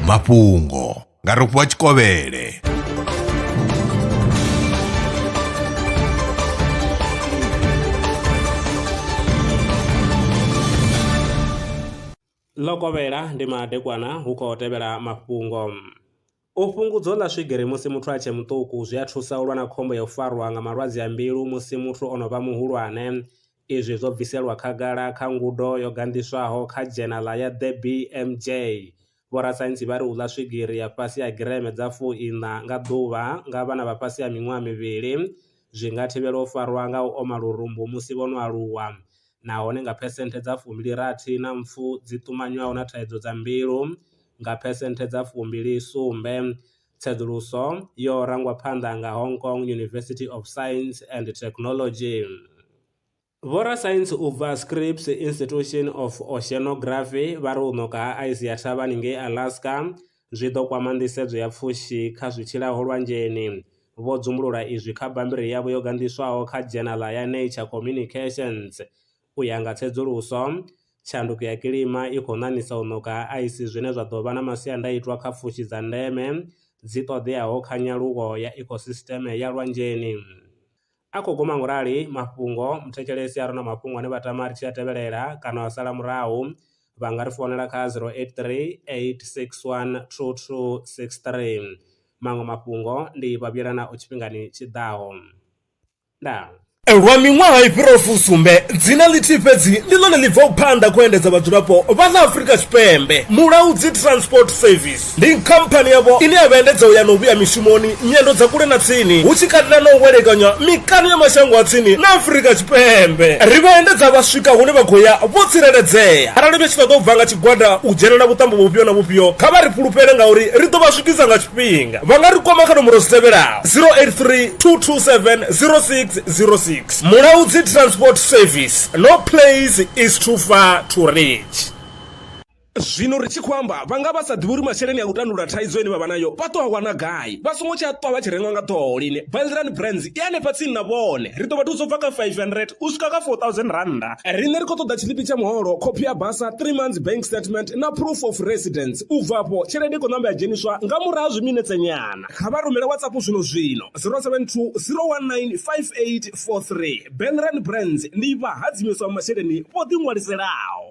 mafhungo nga Rofhiwa Tshikovhele. Lokovhela ndi madekwana hu khou tevhela mafhungo. U fhungudzo ḽa swigiri musi muthu a tshe muṱuku zwi a thusa u lwa na khombo ya u farwa nga malwadze a mbilu musi muthu ono vha muhulwane. Izwi zwo bviselwa khagala kha ngudo yo gandiswaho kha dzhenala ya The BMJ. Vhorasaintsi vha ri u ḽa swigiri ya fhasi ya gireme dza 40 nga ḓuvha nga vhana vha fhasi ha miṅwaha mivhili zwi nga thivhela u farwa nga u oma lurumbu musi vho no aluwa. Nahone nga phesenthe dza 60 na mpfu dzi ṱumanywaho na thaidzo dza mbilu nga phesenthe dza 27. Tsedzuluso yo rangwa phanḓa nga Hong Kong University of Science and Technology. Vhorasaintsi u bva Scripps Institution of Oceanography vha ri u ṋoka ha ice ya thavhani ngei Alaska zwi ḓo kwama nḓisedzo ya pfushi kha zwitshilaho lwanzheni. Vho dzumbulula izwi kha bammbiri yavho yo gandiswaho kha dzhenala ya Nature Communications. U ya nga tsedzuluso, tshanduko ya kilima i khou ṋaṋisa u ṋoka ha ice zwine zwa ḓo vha na masiandaitwa kha pfushi dza ndeme dzi ṱoḓeaho kha nyaluwo ya ecosystem ya lwanzheni. A khou guma ngurali mafhungo muthetshelesi a re na mafhungo ane vha tama ri tshi a tevhelela kana wa sala murahu vha nga ri founela kha 083 861 2263. Maṅwe mafhungo ndi vhavhelana u tshifhingani tshiḓaho. Ndaa. Lwa miṅwaha i fhiraho fusumbe dzina ḽithihi fhedzi ndi ḽone ḽi bvaho phanḓa khou endedza vhadzulapo vha ḽa Afrika Tshipembe. Mulaudzi Transport Service ndi khamphani yavho ine ya vhaendedza u ya na u vhuya mishumoni nyendo dza kule na tsini hu tshi katela na u welekanya mikano ya mashango a tsini na Afrika Tshipembe. Ri vhaendedza vha swika hune vha khou ya vho tsireledzea. Arali vha tshi ṱoḓa u bva nga tshigwada u dzhenela vhuṱambo vhufhio na vhufhio kha vha ri fhulufhele ngauri ri ḓo vha swikisa nga tshifhinga. Vha nga ri kwama kha nomboro dzi tevhelaho 083 227 0606. Mulaudzi Transport Service. No place is too far to reach. Zwino ri tshi khou amba vhanga vha sa ḓivhi uri masheleni a u tandulula thaidzo ine vha vha nayo vha ṱo a wana gai vha songo tsha ṱwa vha tshi renga nga ṱhoho lini. Valrun Brands i hanefha tsini na vhone ri ḓo vha thusa u bva kha 500 u swika kha 4000 randa. Riṋe ri khou ṱoḓa tshiḽipi tsha muholo, khophi ya basa, 3 months bank statement na proof of residence. U bva afho tshelede i khou ṋamba ya dzheniswa nga murahu ha zwiminetse nyana. Kha vha rumele WhatsApp zwino 072 019 5843. Valrun Brands ndi vha hadzimiswa masheleni vho ḓi ṅwaliselaho.